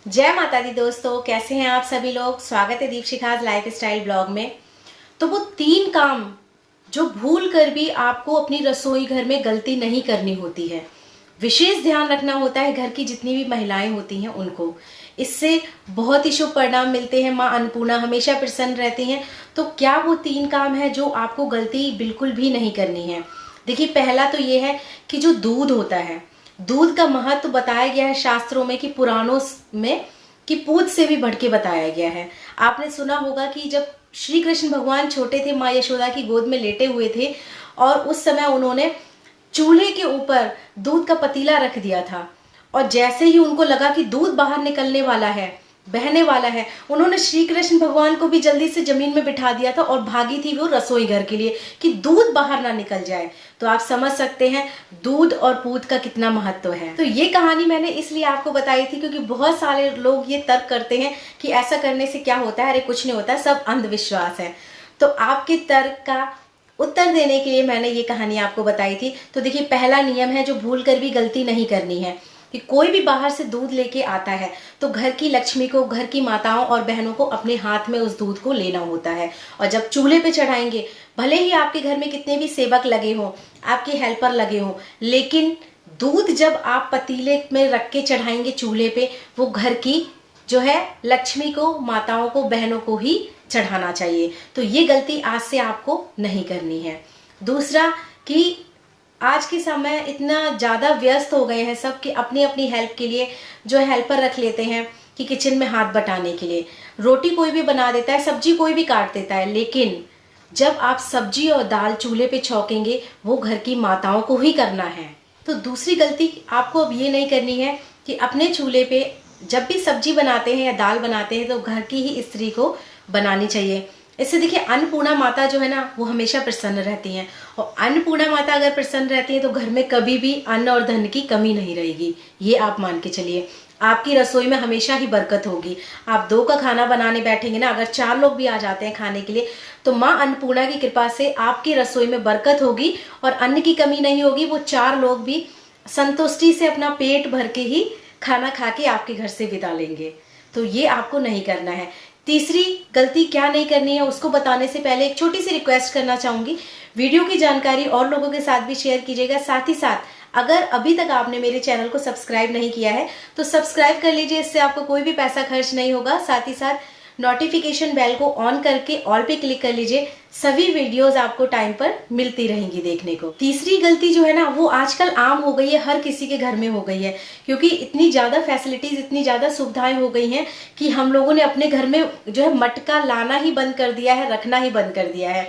जय माता दी दोस्तों, कैसे हैं आप सभी लोग। स्वागत है दीपशिखाज लाइफ स्टाइल ब्लॉग में। तो वो 3 काम जो भूल कर भी आपको अपनी रसोई घर में गलती नहीं करनी होती है, विशेष ध्यान रखना होता है घर की जितनी भी महिलाएं होती हैं उनको। इससे बहुत ही शुभ परिणाम मिलते हैं। माँ अन्नपूर्णा हमेशा प्रसन्न रहती हैं। तो क्या वो 3 काम है जो आपको गलती बिल्कुल भी नहीं करनी है। देखिए, पहला तो ये है कि जो दूध होता है, दूध का महत्व बताया गया है शास्त्रों में कि पुराणों में कि पूत से भी बढ़ के बताया गया है। आपने सुना होगा कि जब श्री कृष्ण भगवान छोटे थे, माँ यशोदा की गोद में लेटे हुए थे और उस समय उन्होंने चूल्हे के ऊपर दूध का पतीला रख दिया था और जैसे ही उनको लगा कि दूध बाहर निकलने वाला है, बहने वाला है, उन्होंने श्री कृष्ण भगवान को भी जल्दी से जमीन में बिठा दिया था और भागी थी वो रसोई घर के लिए कि दूध बाहर ना निकल जाए। तो आप समझ सकते हैं दूध और पूत का कितना महत्व है। तो ये कहानी मैंने इसलिए आपको बताई थी क्योंकि बहुत सारे लोग ये तर्क करते हैं कि ऐसा करने से क्या होता है। अरे कुछ नहीं होता, सब अंधविश्वास है। तो आपके तर्क का उत्तर देने के लिए मैंने ये कहानी आपको बताई थी। तो देखिए, पहला नियम है जो भूल कर भी गलती नहीं करनी है कि कोई भी बाहर से दूध लेके आता है तो घर की लक्ष्मी को, घर की माताओं और बहनों को अपने हाथ में उस दूध को लेना होता है। और जब चूल्हे पे चढ़ाएंगे, भले ही आपके घर में कितने भी सेवक लगे हों, आपके हेल्पर लगे हों, लेकिन दूध जब आप पतीले में रख के चढ़ाएंगे चूल्हे पे, वो घर की जो है लक्ष्मी को, माताओं को, बहनों को ही चढ़ाना चाहिए। तो ये गलती आज से आपको नहीं करनी है। दूसरा कि आज के समय इतना ज़्यादा व्यस्त हो गए हैं सब कि अपनी अपनी हेल्प के लिए जो हेल्पर रख लेते हैं कि किचन में हाथ बटाने के लिए। रोटी कोई भी बना देता है, सब्जी कोई भी काट देता है, लेकिन जब आप सब्जी और दाल चूल्हे पे छौंकेंगे वो घर की माताओं को ही करना है। तो दूसरी गलती आपको अब ये नहीं करनी है कि अपने चूल्हे पे जब भी सब्जी बनाते हैं या दाल बनाते हैं तो घर की ही स्त्री को बनानी चाहिए। इससे देखिए, अन्नपूर्णा माता जो है ना, वो हमेशा प्रसन्न रहती हैं और अन्नपूर्णा माता अगर प्रसन्न रहती है तो घर में कभी भी अन्न और धन की कमी नहीं रहेगी। ये आप मान के चलिए, आपकी रसोई में हमेशा ही बरकत होगी। आप 2 का खाना बनाने बैठेंगे ना, अगर 4 लोग भी आ जाते हैं खाने के लिए, तो माँ अन्नपूर्णा की कृपा से आपकी रसोई में बरकत होगी और अन्न की कमी नहीं होगी। वो 4 लोग भी संतुष्टि से अपना पेट भर के ही खाना खा के आपके घर से विदा लेंगे। तो ये आपको नहीं करना है। तीसरी गलती क्या नहीं करनी है उसको बताने से पहले एक छोटी सी रिक्वेस्ट करना चाहूंगी। वीडियो की जानकारी और लोगों के साथ भी शेयर कीजिएगा। साथ ही साथ अगर अभी तक आपने मेरे चैनल को सब्सक्राइब नहीं किया है तो सब्सक्राइब कर लीजिए, इससे आपको कोई भी पैसा खर्च नहीं होगा। साथ ही साथ नोटिफिकेशन बेल को ऑन करके ऑल पे क्लिक कर लीजिए, सभी वीडियोस आपको टाइम पर मिलती रहेंगी देखने को। तीसरी गलती जो है ना, वो आजकल आम हो गई है, हर किसी के घर में हो गई है, क्योंकि इतनी ज्यादा फैसिलिटीज, इतनी ज्यादा सुविधाएं हो गई हैं कि हम लोगों ने अपने घर में जो है मटका लाना ही बंद कर दिया है, रखना ही बंद कर दिया है।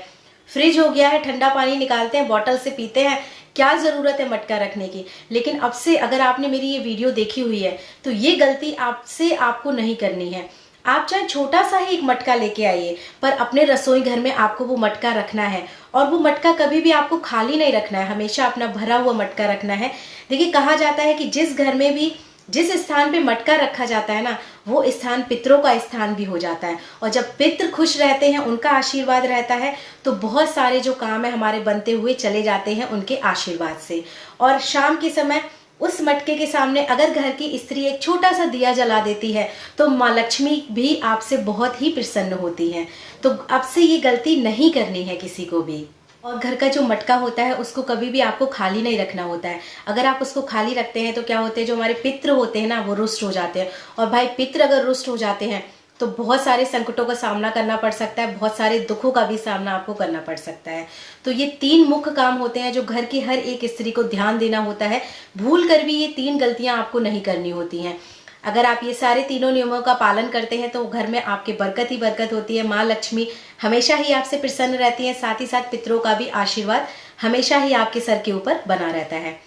फ्रिज हो गया है, ठंडा पानी निकालते हैं, बॉटल से पीते हैं, क्या जरूरत है मटका रखने की। लेकिन अब से अगर आपने मेरी ये वीडियो देखी हुई है तो ये गलती आपको नहीं करनी है। आप चाहे छोटा सा ही एक मटका लेके आइए, पर अपने रसोई घर में आपको वो मटका रखना है और वो मटका कभी भी आपको खाली नहीं रखना है, हमेशा अपना भरा हुआ मटका रखना है। देखिए, कहा जाता है कि जिस घर में भी जिस स्थान पे मटका रखा जाता है ना, वो स्थान पितरों का स्थान भी हो जाता है और जब पितृ खुश रहते हैं, उनका आशीर्वाद रहता है, तो बहुत सारे जो काम है हमारे बनते हुए चले जाते हैं उनके आशीर्वाद से। और शाम के समय उस मटके के सामने अगर घर की स्त्री एक छोटा सा दिया जला देती है तो माँ लक्ष्मी भी आपसे बहुत ही प्रसन्न होती हैं। तो अब से ये गलती नहीं करनी है किसी को भी। और घर का जो मटका होता है उसको कभी भी आपको खाली नहीं रखना होता है। अगर आप उसको खाली रखते हैं तो क्या होते हैं, जो हमारे पितृ होते हैं ना, वो रुष्ट हो जाते हैं। और भाई, पितृ अगर रुष्ट हो जाते हैं तो बहुत सारे संकटों का सामना करना पड़ सकता है, बहुत सारे दुखों का भी सामना आपको करना पड़ सकता है। तो ये 3 मुख्य काम होते हैं जो घर की हर एक स्त्री को ध्यान देना होता है। भूल कर भी ये 3 गलतियां आपको नहीं करनी होती हैं। अगर आप ये सारे तीनों नियमों का पालन करते हैं तो घर में आपके बरकत ही बरकत होती है। माँ लक्ष्मी हमेशा ही आपसे प्रसन्न रहती है। साथ ही साथ पितरों का भी आशीर्वाद हमेशा ही आपके सर के ऊपर बना रहता है।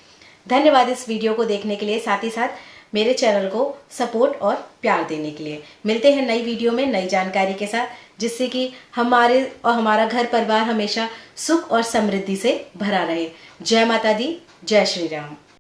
धन्यवाद इस वीडियो को देखने के लिए, साथ ही साथ मेरे चैनल को सपोर्ट और प्यार देने के लिए। मिलते हैं नई वीडियो में नई जानकारी के साथ, जिससे कि हमारे और हमारा घर परिवार हमेशा सुख और समृद्धि से भरा रहे। जय माता दी, जय श्री राम।